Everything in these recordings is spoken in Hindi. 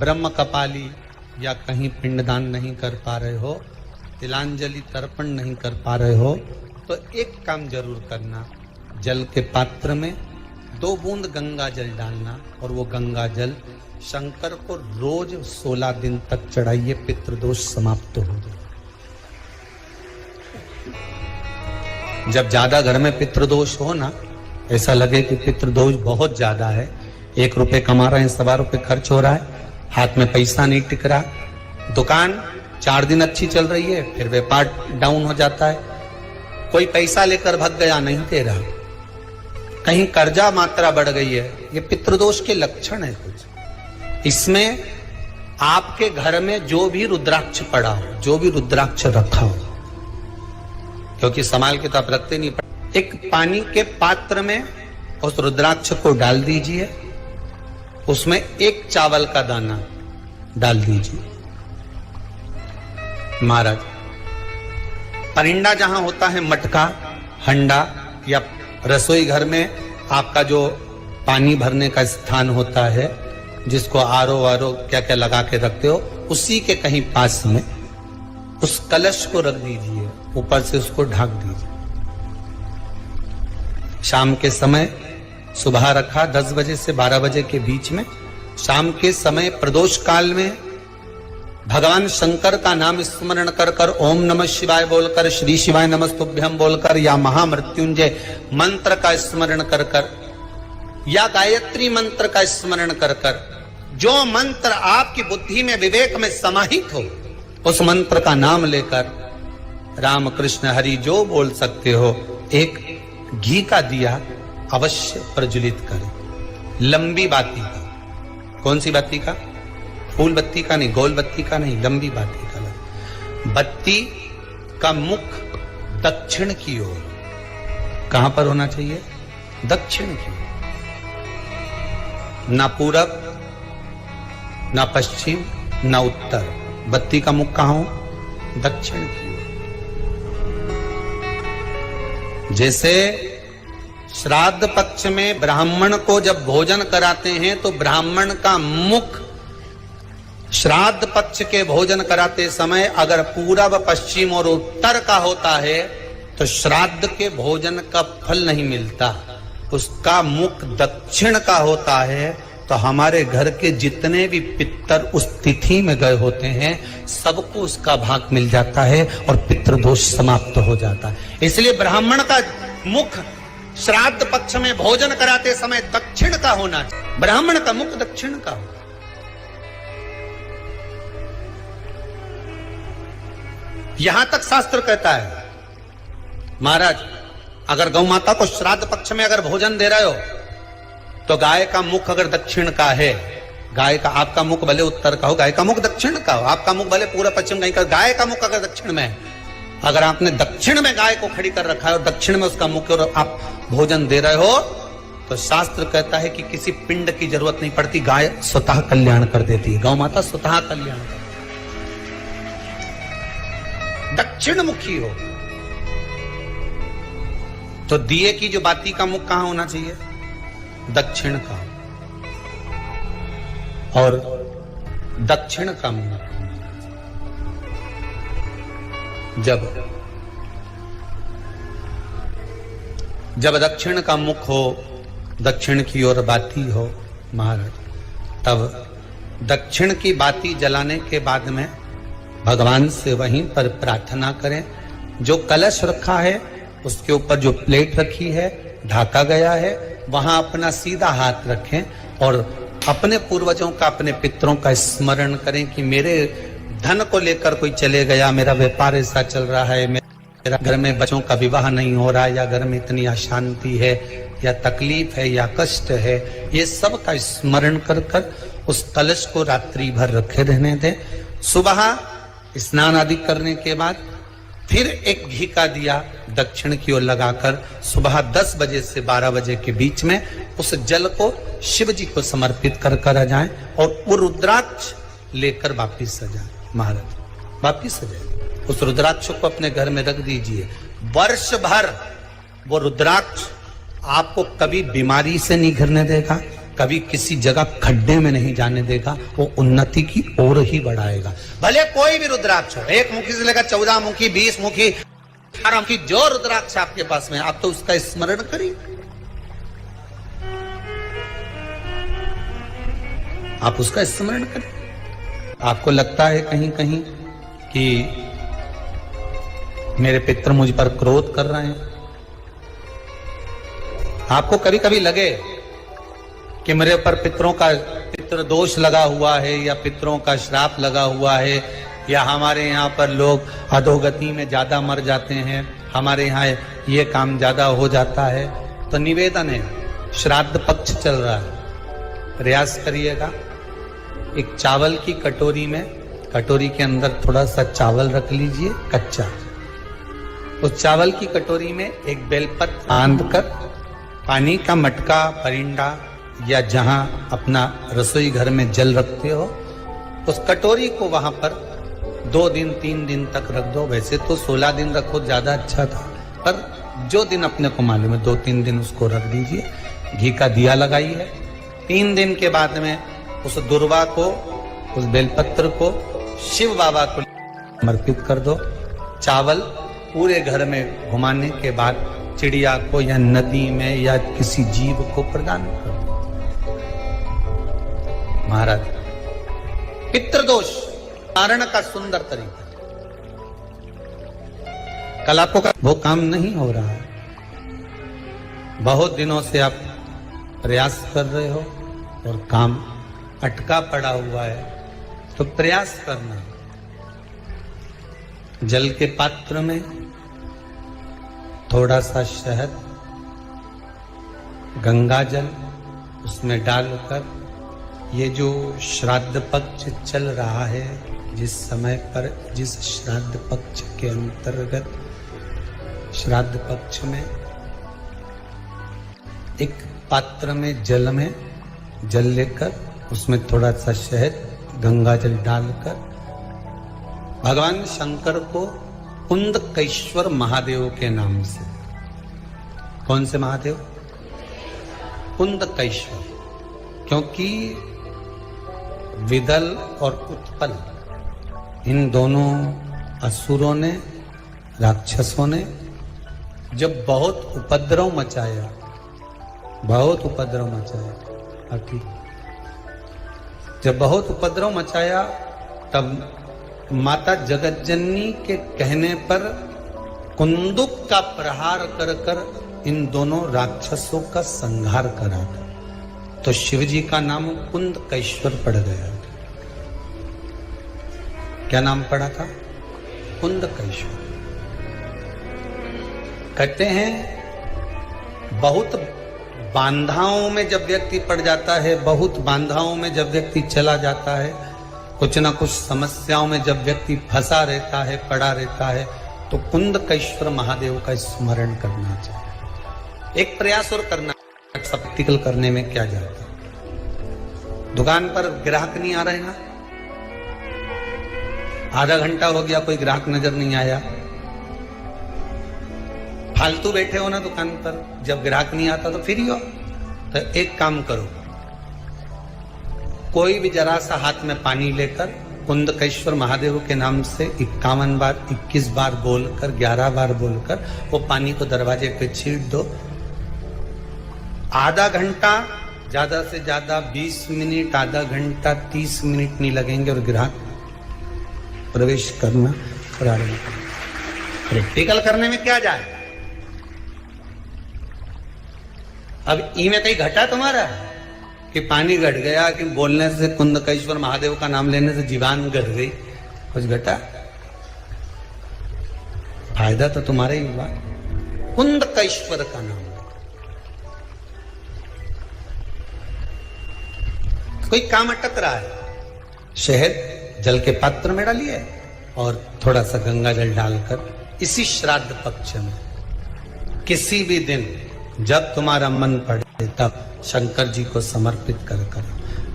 ब्रह्म कपाली या कहीं पिंडदान नहीं कर पा रहे हो, तिलांजलि तर्पण नहीं कर पा रहे हो, तो एक काम जरूर करना, जल के पात्र में 2 बूंद गंगा जल डालना और वो गंगा जल शंकर को रोज 16 दिन तक चढ़ाइए, पितृदोष समाप्त हो जाए। जब ज्यादा घर में पितृदोष हो ना, ऐसा लगे कि पितृदोष बहुत ज्यादा है, 1 रुपए कमा रहे हैं, 1.25 रुपए खर्च हो रहा है, हाथ में पैसा नहीं टिक रहा, दुकान 4 दिन अच्छी चल रही है, फिर व्यापार डाउन हो जाता है, कोई पैसा लेकर भाग गया, नहीं दे रहा, कहीं कर्जा मात्रा बढ़ गई है, ये पितृदोष के लक्षण है कुछ। इसमें आपके घर में जो भी रुद्राक्ष पड़ा हो, जो भी रुद्राक्ष रखा हो, क्योंकि संभाल के तो आप रखते नहीं, एक पानी के पात्र में उस रुद्राक्ष को डाल दीजिए, उसमें 1 चावल का दाना डाल दीजिए। महाराज, परिंदा जहां होता है, मटका, हंडा या रसोई घर में आपका जो पानी भरने का स्थान होता है, जिसको आरो वारो क्या क्या लगा के रखते हो, उसी के कहीं पास में उस कलश को रख दीजिए, ऊपर से उसको ढक दीजिए। शाम के समय, सुबह रखा 10 बजे से 12 बजे के बीच में, शाम के समय प्रदोष काल में भगवान शंकर का नाम स्मरण कर कर, ओम नमः शिवाय बोलकर, श्री शिवाय नमस्तुभ्यम बोलकर, या महामृत्युंजय मंत्र का स्मरण कर कर, या गायत्री मंत्र का स्मरण कर कर, जो मंत्र आपकी बुद्धि में, विवेक में समाहित हो, उस मंत्र का नाम लेकर राम कृष्ण हरि जो बोल सकते हो, एक घी का दिया अवश्य प्रज्वलित करें, लंबी बाती का। कौन सी बाती का? फूल बत्ती का नहीं, गोल बत्ती का नहीं, लंबी बाती का। बत्ती का मुख दक्षिण की ओर, कहां पर होना चाहिए? दक्षिण की ओर, ना पूरब, ना पश्चिम, ना उत्तर। बत्ती का मुख कहां हो? दक्षिण की ओर। जैसे श्राद्ध पक्ष में ब्राह्मण को जब भोजन कराते हैं तो ब्राह्मण का मुख श्राद्ध पक्ष के भोजन कराते समय अगर पूरब, पश्चिम और उत्तर का होता है तो श्राद्ध के भोजन का फल नहीं मिलता, उसका मुख दक्षिण का होता है। तो हमारे घर के जितने भी पितर उस तिथि में गए होते हैं, सबको उसका भाग मिल जाता है और पितृदोष समाप्त हो जाता है। इसलिए ब्राह्मण का मुख श्राद्ध पक्ष में भोजन कराते समय दक्षिण का होना चाहिए, ब्राह्मण का मुख दक्षिण का हो। यहां तक शास्त्र कहता है, महाराज अगर गौ माता को श्राद्ध पक्ष में अगर भोजन दे रहे हो तो गाय का मुख अगर दक्षिण का है, गाय का, आपका मुख भले उत्तर का हो, गाय का मुख दक्षिण का हो, आपका मुख भले पूरा पश्चिम कहीं का, गाय का मुख अगर दक्षिण में है, अगर आपने दक्षिण में गाय को खड़ी कर रखा है और दक्षिण में उसका मुख और आप भोजन दे रहे हो, तो शास्त्र कहता है कि किसी पिंड की जरूरत नहीं पड़ती, गाय स्वतः कल्याण कर देती है, गौ माता स्वतः कल्याण कर, दक्षिण मुखी हो। तो दिए की जो बाती का मुख कहां होना चाहिए? दक्षिण का, और दक्षिण का मुख जब दक्षिण का मुख हो, दक्षिण की ओर बाती हो महाराज, तब दक्षिण की बाती जलाने के बाद में भगवान से वहीं पर प्रार्थना करें। जो कलश रखा है उसके ऊपर जो प्लेट रखी है, ढाका गया है, वहां अपना सीधा हाथ रखें और अपने पूर्वजों का, अपने पितरों का स्मरण करें कि मेरे धन को लेकर कोई चले गया, मेरा व्यापार ऐसा चल रहा है, मेरा घर में बच्चों का विवाह नहीं हो रहा है, या घर में इतनी अशांति है, या तकलीफ है, या कष्ट है, ये सब का स्मरण कर कर उस कलश को रात्रि भर रखे रहने दें। सुबह स्नान आदि करने के बाद फिर एक घी का दिया दक्षिण की ओर लगाकर सुबह 10 बजे से 12 बजे के बीच में उस जल को शिव जी को समर्पित कर कर आ जाएं और वो रुद्राक्ष लेकर वापिस आ जाएं। महाराज वापिस आ जाए, उस रुद्राक्ष को अपने घर में रख दीजिए। वर्ष भर वो रुद्राक्ष आपको कभी बीमारी से नहीं घिरने देगा, कभी किसी जगह खड्डे में नहीं जाने देगा, वो उन्नति की ओर ही बढ़ाएगा। भले कोई भी रुद्राक्ष हो, 1 मुखी से लेकर 14 मुखी, 20 मुखी, 18 मुखी, जो रुद्राक्ष आपके पास में, आप तो उसका स्मरण करिए। आप उसका स्मरण करें। आपको लगता है कहीं कहीं कि मेरे पितर मुझ पर क्रोध कर रहे हैं, आपको कभी कभी लगे कि मेरे ऊपर पितृ दोष लगा हुआ है, या पितरों का श्राप लगा हुआ है, या हमारे यहाँ पर लोग अधोगति में ज्यादा मर जाते हैं, हमारे यहाँ ये काम ज्यादा हो जाता है, तो निवेदन है, श्राद्ध पक्ष चल रहा है, प्रयास करिएगा। एक चावल की कटोरी में, कटोरी के अंदर थोड़ा सा चावल रख लीजिए कच्चा, उस चावल की कटोरी में एक बेलपत्र बांध कर, पानी का मटका, परिंदा या जहां अपना रसोई घर में जल रखते हो, उस कटोरी को वहां पर 2 दिन 3 दिन तक रख दो। वैसे तो 16 दिन रखो, ज्यादा अच्छा था, पर जो दिन अपने को मालूम है 2-3 दिन उसको रख दीजिए। घी का दिया लगाइए। 3 दिन के बाद में उस दुर्वा को, उस बेलपत्र को शिव बाबा को समर्पित कर दो। चावल पूरे घर में घुमाने के बाद चिड़िया को या नदी में या किसी जीव को प्रदान कर दो। महाराज, पितृदोष कारण का सुंदर तरीका। कल आपको वो काम नहीं हो रहा है, बहुत दिनों से आप प्रयास कर रहे हो और काम अटका पड़ा हुआ है, तो प्रयास करना। जल के पात्र में थोड़ा सा शहद, गंगा जल उसमें डालकर, ये जो श्राद्ध पक्ष चल रहा है, जिस समय पर, जिस श्राद्ध पक्ष के अंतर्गत, श्राद्ध पक्ष में एक पात्र में जल लेकर उसमें थोड़ा सा शहद, गंगा जल डालकर भगवान शंकर को कुंदकेश्वर महादेव के नाम से, कौन से महादेव? कुंदकेश्वर, क्योंकि विदल और उत्पल, इन दोनों असुरों ने, राक्षसों ने जब बहुत उपद्रव मचाया, जब बहुत उपद्रव मचाया, तब माता जगतजननी के कहने पर कुंदुक का प्रहार कर कर इन दोनों राक्षसों का संहार करा, तो शिव जी का नाम कुंदकेश्वर पड़ गया। क्या नाम पड़ा था? कुंदकेश्वर। कहते हैं बहुत बांधाओं में जब व्यक्ति पड़ जाता है, बहुत बांधाओं में जब व्यक्ति चला जाता है, कुछ ना कुछ समस्याओं में जब व्यक्ति फंसा रहता है, पड़ा रहता है, तो कुंदकेश्वर महादेव का स्मरण करना चाहिए। एक प्रयास और करना, प्रैक्टिकल करने में क्या जाता है। दुकान पर ग्राहक नहीं आ रहे ना, आधा घंटा हो गया, कोई ग्राहक नजर नहीं आया, फालतू बैठे हो ना दुकान पर, जब ग्राहक नहीं आता तो फ्री हो, तो एक काम करो, कोई भी जरा सा हाथ में पानी लेकर कुंदकेश्वर महादेव के नाम से 51 बार, 21 बार बोलकर, 11 बार बोलकर वो पानी को दरवाजे पे छीट दो। आधा घंटा, ज्यादा से ज्यादा 20 मिनट, आधा घंटा 30 मिनट नहीं लगेंगे और ग्राहक प्रवेश करना प्रारंभ करें। प्रैक्टिकल करने में क्या जाए। अब ई में कहीं घटा तुम्हारा कि पानी घट गया, कि बोलने से, कुंदकेश्वर महादेव का नाम लेने से जीवान घट गई, कुछ घटा? फायदा तो तुम्हारा ही हुआ। कुंदकेश्वर का नाम, कोई काम अटक रहा है, शहद जल के पात्र में डालिए और थोड़ा सा गंगा जल डालकर इसी श्राद्ध पक्ष में किसी भी दिन जब तुम्हारा मन पड़े तब शंकर जी को समर्पित कर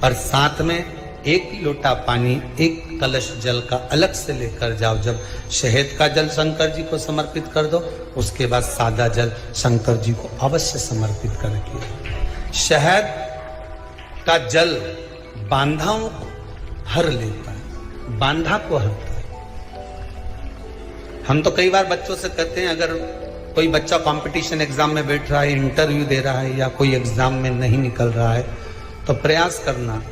और साथ में 1 लोटा पानी, 1 कलश जल का अलग से लेकर जाओ। जब शहद का जल शंकर जी को समर्पित कर दो, उसके बाद सादा जल शंकर जी को अवश्य समर्पित करके। शहद का जल बांधाओं को हर लेता है, बांधा को हरता है। हम तो कई बार बच्चों से कहते हैं, अगर कोई बच्चा कंपटीशन एग्जाम में बैठ रहा है, इंटरव्यू दे रहा है, या कोई एग्जाम में नहीं निकल रहा है, तो प्रयास करना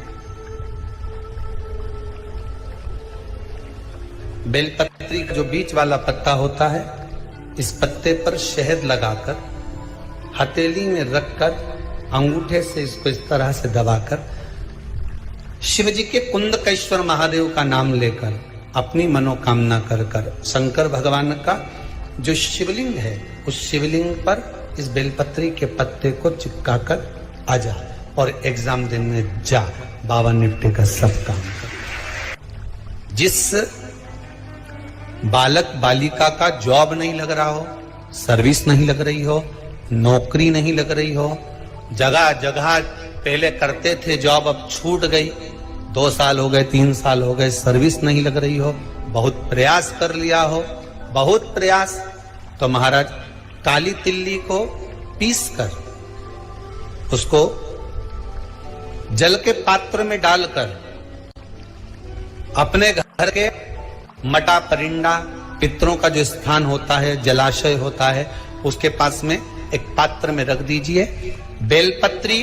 बेलपत्री का जो बीच वाला पत्ता होता है, इस पत्ते पर शहद लगाकर हथेली में रखकर अंगूठे से इसको इस तरह से दबाकर शिव जी के कुंदकेश्वर महादेव का नाम लेकर अपनी मनोकामना कर कर शंकर भगवान का जो शिवलिंग है, उस शिवलिंग पर इस बेलपत्री के पत्ते को चिपकाकर आ जा और एग्जाम देने जा, बाबा निपटेगा सब काम कर। जिस बालक बालिका का जॉब नहीं लग रहा हो, सर्विस नहीं लग रही हो, नौकरी नहीं लग रही हो, जगह जगह पहले करते थे जॉब, अब छूट गई, 2 साल हो गए, 3 साल हो गए, सर्विस नहीं लग रही हो, बहुत प्रयास कर लिया हो, बहुत प्रयास, तो महाराज काली तिल्ली को पीस कर उसको जल के पात्र में डालकर अपने घर के मटा परिंडा पितरों का जो स्थान होता है, जलाशय होता है, उसके पास में एक पात्र में रख दीजिए। बेलपत्री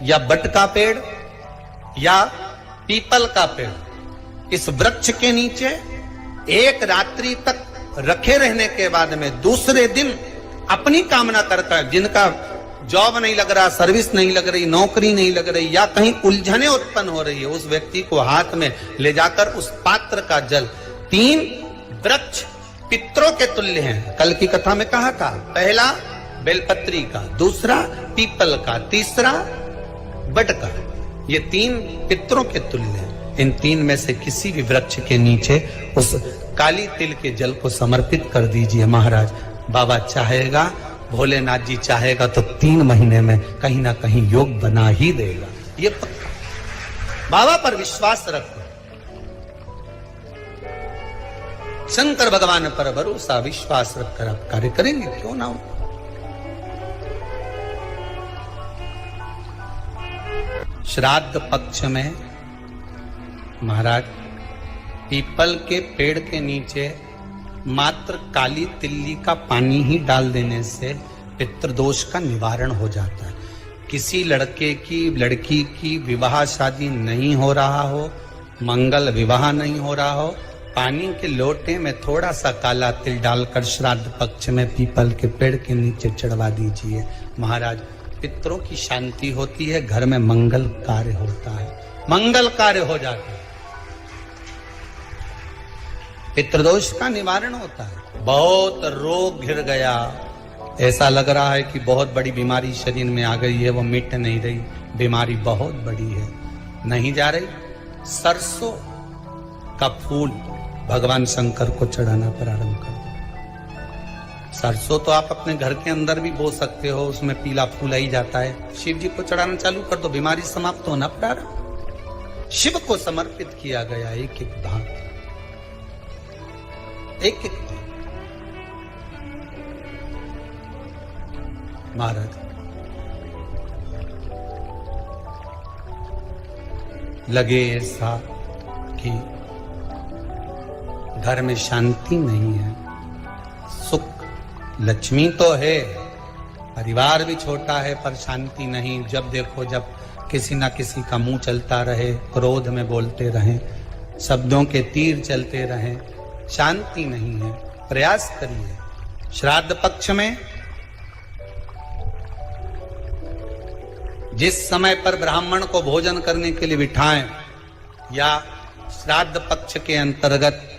या बट का पेड़ या पीपल का पेड़, इस वृक्ष के नीचे एक रात्रि तक रखे रहने के बाद में दूसरे दिन अपनी कामना करता है, जिनका जॉब नहीं लग रहा, सर्विस नहीं लग रही, नौकरी नहीं लग रही, या कहीं उलझने उत्पन्न हो रही है, उस व्यक्ति को हाथ में ले जाकर उस पात्र का जल, 3 वृक्ष पितरों के तुल्य हैं, कल की कथा में कहा था, पहला बेलपत्री का, दूसरा पीपल का, तीसरा बट का, ये 3 पितरों के तुल्य हैं। इन 3 में से किसी भी वृक्ष के नीचे उस काली तिल के जल को समर्पित कर दीजिए महाराज। बाबा चाहेगा, भोलेनाथ जी चाहेगा तो 3 महीने में कहीं ना कहीं योग बना ही देगा। ये बाबा पर विश्वास रखो, शंकर भगवान पर भरोसा विश्वास रखकर आप कार्य करेंगे, क्यों ना हो। श्राद्ध पक्ष में महाराज पीपल के पेड़ के नीचे मात्र काली तिल्ली का पानी ही डाल देने से पितृदोष का निवारण हो जाता है। किसी लड़के की लड़की की विवाह शादी नहीं हो रहा हो, मंगल विवाह नहीं हो रहा हो, पानी के लोटे में थोड़ा सा काला तिल डालकर श्राद्ध पक्ष में पीपल के पेड़ के नीचे चढ़वा दीजिए महाराज। पितरों की शांति होती है, घर में मंगल कार्य होता है, मंगल कार्य हो जाता है, पितृदोष का निवारण होता है। बहुत रोग घिर गया, ऐसा लग रहा है कि बहुत बड़ी बीमारी शरीर में आ गई है, वो मिट नहीं रही, बीमारी बहुत बड़ी है, नहीं जा रही। सरसों का फूल भगवान शंकर को चढ़ाना प्रारंभ कर दो। सरसों तो आप अपने घर के अंदर भी बो सकते हो, उसमें पीला फूल ही जाता है, शिव जी को चढ़ाना चालू कर दो, बीमारी समाप्त होना प्रारंभ। शिव को समर्पित किया गया एक एक धाम, एक एक महाराज। लगे ऐसा कि घर में शांति नहीं है, सुख लक्ष्मी तो है, परिवार भी छोटा है पर शांति नहीं, जब देखो जब किसी ना किसी का मुंह चलता रहे, क्रोध में बोलते रहें, शब्दों के तीर चलते रहें, शांति नहीं है। प्रयास करिए श्राद्ध पक्ष में जिस समय पर ब्राह्मण को भोजन करने के लिए बिठाएं, या श्राद्ध पक्ष के अंतर्गत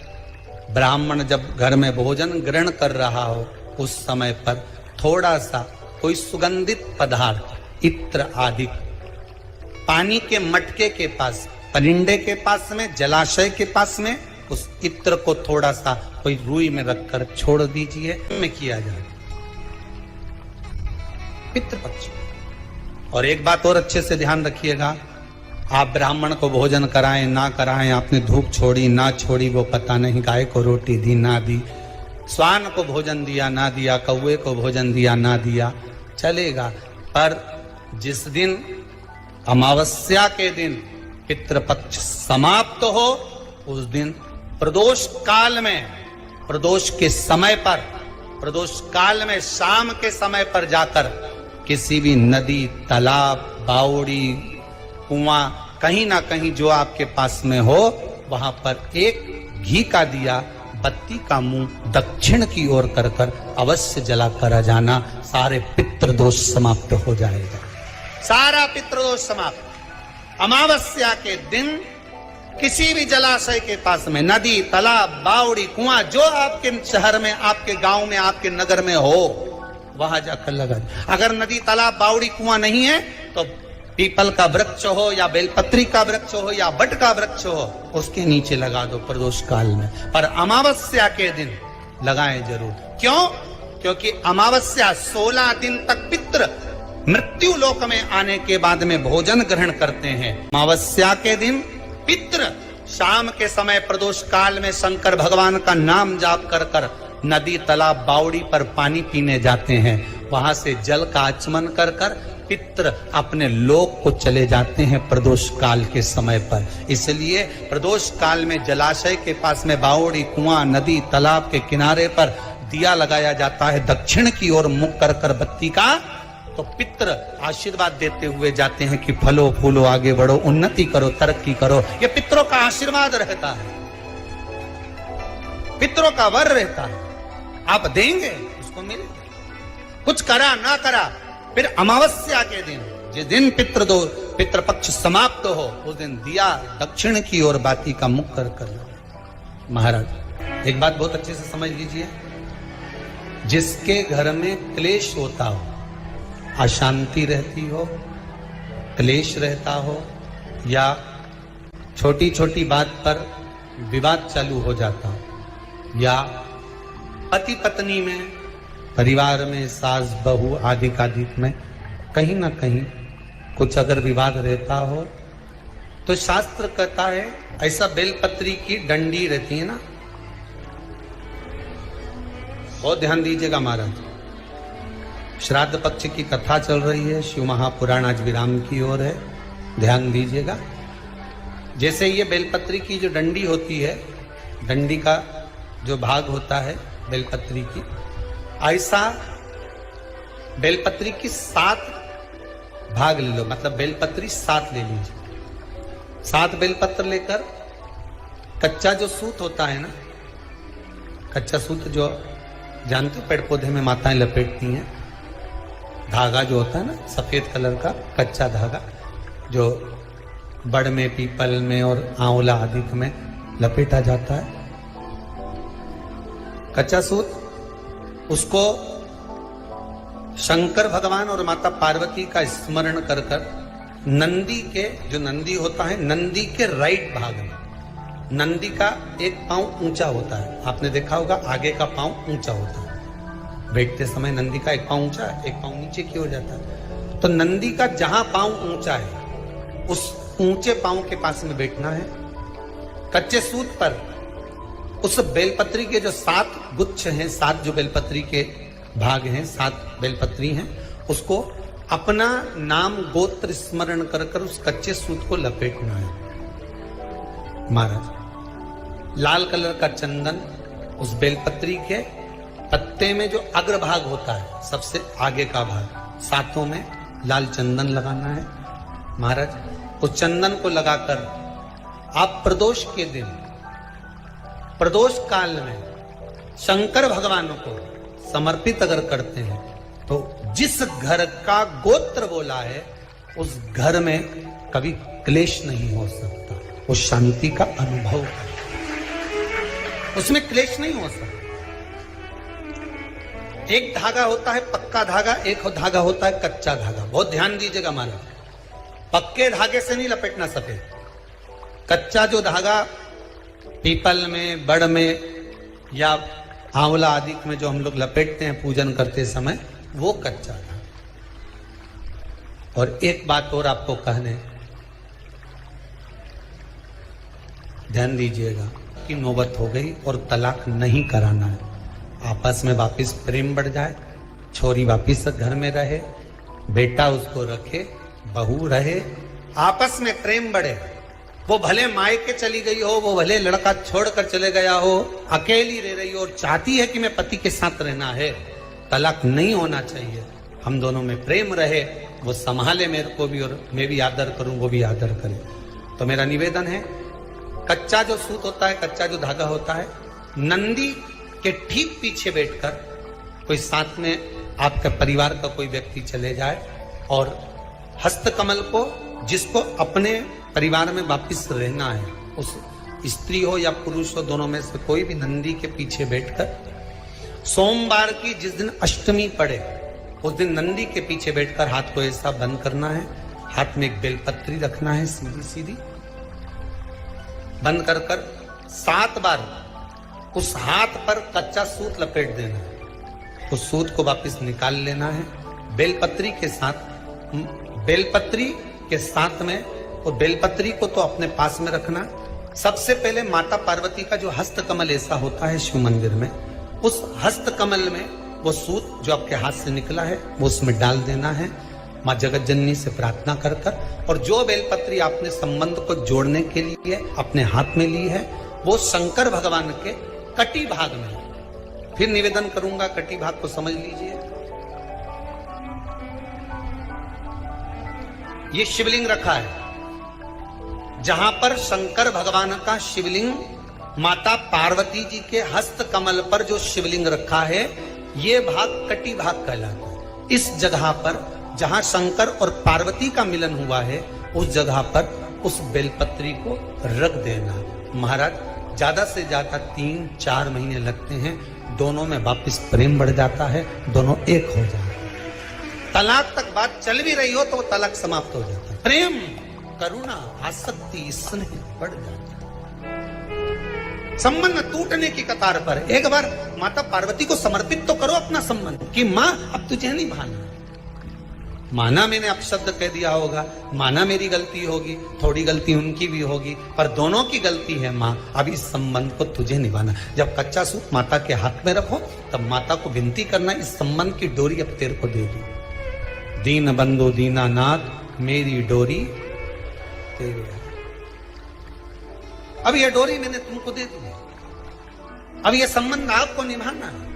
ब्राह्मण जब घर में भोजन ग्रहण कर रहा हो, उस समय पर थोड़ा सा कोई सुगंधित पदार्थ, इत्र आदि, पानी के मटके के पास, परिंडे के पास में, जलाशय के पास में, उस इत्र को थोड़ा सा कोई रुई में रखकर छोड़ दीजिए, में किया जाए पितृपक्ष। और एक बात और अच्छे से ध्यान रखिएगा, आप ब्राह्मण को भोजन कराएं ना कराएं, आपने धूप छोड़ी ना छोड़ी वो पता नहीं, गाय को रोटी दी ना दी, स्वान को भोजन दिया ना दिया, कौवे को भोजन दिया ना दिया, चलेगा। पर जिस दिन अमावस्या के दिन पितृपक्ष समाप्त हो, उस दिन प्रदोष काल में, प्रदोष के समय पर, प्रदोष काल में शाम के समय पर जाकर किसी भी नदी, तालाब, बावड़ी, कुआं, कहीं ना कहीं जो आपके पास में हो, वहां पर एक घी का दिया, बत्ती का मुंह दक्षिण की ओर कर कर अवश्य जला कर जाना। सारे पितृदोष समाप्त हो जाएगा, सारा पितृदोष समाप्त। अमावस्या के दिन किसी भी जलाशय के पास में, नदी, तालाब, बावड़ी, कुआं, जो आपके शहर में, आपके गांव में, आपके नगर में हो, वहां जाकर लगा। अगर नदी, तालाब, बावड़ी, कुआं नहीं है तो पीपल का वृक्ष हो या बेलपत्री का वृक्ष हो या बट का वृक्ष हो, उसके नीचे लगा दो प्रदोष काल में। पर अमावस्या के दिन लगाएं जरूर। क्यों? क्योंकि अमावस्या 16 दिन तक पितृ मृत्यु लोक में आने के बाद में भोजन ग्रहण करते हैं। अमावस्या के दिन पितृ शाम के समय प्रदोष काल में शंकर भगवान का नाम जाप कर कर नदी, तालाब, बावड़ी पर पानी पीने जाते हैं। वहां से जल का आचमन कर कर पितृ अपने लोक को चले जाते हैं प्रदोष काल के समय पर। इसलिए प्रदोष काल में जलाशय के पास में, बावड़ी, कुआं, नदी, तालाब के किनारे पर दिया लगाया जाता है दक्षिण की ओर मुख कर कर बत्ती का। तो पितृ आशीर्वाद देते हुए जाते हैं कि फलो फूलो, आगे बढ़ो, उन्नति करो, तरक्की करो। ये पितरों का आशीर्वाद रहता है, पितरों का वर रहता है। आप देंगे उसको मिलेगा। कुछ करा ना करा, फिर अमावस्या के दिन, जिस दिन पितृपक्ष समाप्त हो, उस दिन दिया दक्षिण की ओर बाती का मुख कर कर। महाराज एक बात बहुत अच्छे से समझ लीजिए, जिसके घर में क्लेश होता हो, अशांति रहती हो, क्लेश रहता हो, या छोटी छोटी बात पर विवाद चालू हो जाता हो, या पति पत्नी में, परिवार में, सास बहू आदि कादिक में कहीं ना कहीं कुछ अगर विवाद रहता हो, तो शास्त्र कहता है ऐसा बेलपत्री की डंडी रहती है ना, बहुत ध्यान दीजिएगा महाराज। श्राद्ध पक्ष की कथा चल रही है, शिव महापुराण आज विराम की ओर है, ध्यान दीजिएगा। जैसे ये बेलपत्री की जो डंडी होती है, डंडी का जो भाग होता है बेलपत्री की, ऐसा बेलपत्री की 7 भाग ले लो, मतलब बेलपत्री 7 ले लीजिए। 7 बेलपत्र लेकर कच्चा जो सूत होता है ना, कच्चा सूत जो जानते हो पेड़ पौधे में माताएं लपेटती हैं, धागा जो होता है ना सफेद कलर का कच्चा धागा, जो बड़ में, पीपल में और आंवला आदि में लपेटा जाता है, कच्चा सूत, उसको शंकर भगवान और माता पार्वती का स्मरण कर कर नंदी के, जो नंदी होता है, नंदी के राइट भाग में, नंदी का एक पांव ऊंचा होता है, आपने देखा होगा आगे का पांव ऊंचा होता है, बैठते समय नंदी का एक पांव ऊंचा है, एक पांव नीचे की हो जाता है। तो नंदी का जहां पांव ऊंचा है, उस ऊंचे पांव के पास में बैठना है। कच्चे सूत पर उस बेलपत्री के जो 7 गुच्छ हैं, 7 जो बेलपत्री के भाग हैं, 7 बेलपत्री हैं, उसको अपना नाम गोत्र स्मरण कर कर उस कच्चे सूत को लपेटना है। महाराज लाल कलर का चंदन उस बेलपत्री के पत्ते में जो अग्रभाग होता है, सबसे आगे का भाग, 7 में लाल चंदन लगाना है। महाराज उस चंदन को लगाकर आप प्रदोष के दिन, प्रदोष काल में शंकर भगवान को समर्पित अगर करते हैं, तो जिस घर का गोत्र बोला है उस घर में कभी क्लेश नहीं हो सकता, वो शांति का अनुभव है, उसमें क्लेश नहीं हो सकता। एक धागा होता है पक्का धागा, एक धागा होता है कच्चा धागा। बहुत ध्यान दीजिएगा महाराज, पक्के धागे से नहीं लपेटना सफेद, कच्चा जो धागा पीपल में, बड़ में या आंवला आदि में जो हम लोग लपेटते हैं पूजन करते समय, वो कच्चा था। और एक बात और आपको कहने, ध्यान दीजिएगा कि नौबत हो गई और तलाक नहीं कराना है। आपस में वापिस प्रेम बढ़ जाए, छोरी वापिस घर में रहे, बेटा उसको रखे, बहू रहे, आपस में प्रेम बढ़े। वो भले मायके चली गई हो, वो भले लड़का छोड़कर चले गया हो, अकेली रह रही हो और चाहती है कि मैं पति के साथ रहना है, तलाक नहीं होना चाहिए। हम दोनों में प्रेम रहे, वो संभाले मेरे को भी और मैं भी आदर करूं, वो भी आदर करे। तो मेरा निवेदन है, कच्चा जो सूत होता है, कच्चा जो धागा होता है, नंदी के ठीक पीछे बैठकर कोई साथ में आपके परिवार का कोई व्यक्ति चले जाए और हस्तकमल को, जिसको अपने परिवार में वापिस रहना है, उस स्त्री हो या पुरुष हो, दोनों में से कोई भी नंदी के पीछे बैठकर सोमवार की जिस दिन अष्टमी पड़े उस दिन नंदी के पीछे बैठकर हाथ को ऐसा बंद करना है, हाथ में एक बेलपत्री रखना है, सीधी सीधी बंद कर 7 बार उस हाथ पर कच्चा सूत लपेट देना है। उस सूत को वापस निकाल लेना है बेलपत्री के साथ, बेलपत्री के साथ में, और बेलपत्री को तो अपने पास में रखना। सबसे पहले माता पार्वती का जो हस्तकमल ऐसा होता है शिव मंदिर में, उस हस्तकमल में वो सूत जो आपके हाथ से निकला है वो उसमें डाल देना है, माँ जगत जननी से प्रार्थना कर कर। और जो बेलपत्री आपने संबंध को जोड़ने के लिए अपने हाथ में ली है वो शंकर भगवान के कटी भाग में। फिर निवेदन करूंगा, कटी भाग को समझ लीजिए। ये शिवलिंग रखा है, जहां पर शंकर भगवान का शिवलिंग, माता पार्वती जी के हस्त कमल पर जो शिवलिंग रखा है, ये भाग कटी भाग कहलाता है। इस जगह पर जहां शंकर और पार्वती का मिलन हुआ है, उस जगह पर उस बेलपत्री को रख देना। महाराज ज्यादा से ज्यादा 3-4 महीने लगते हैं, दोनों में वापस प्रेम बढ़ जाता है, दोनों एक हो जाते हैं। तलाक तक बात चल भी रही हो तो वो तलाक समाप्त हो जाता है। प्रेम, करुणा, आसक्ति, स्नेह बढ़ जाता है। संबंध टूटने की कतार पर एक बार माता पार्वती को समर्पित तो करो अपना संबंध कि मां अब तुझे नहीं भाना। माना मैंने अपशब्द कह दिया होगा, माना मेरी गलती होगी, थोड़ी गलती उनकी भी होगी, पर दोनों की गलती है मां, अब इस संबंध को तुझे निभाना। जब कच्चा सूत माता के हाथ में रखो तब माता को विनती करना, इस संबंध की डोरी अब तेरे को दे दी। दीन बंधु दीनानाथ मेरी डोरी तेरे। अब ये डोरी मैंने तुमको दे दी, अब ये संबंध आपको निभाना है।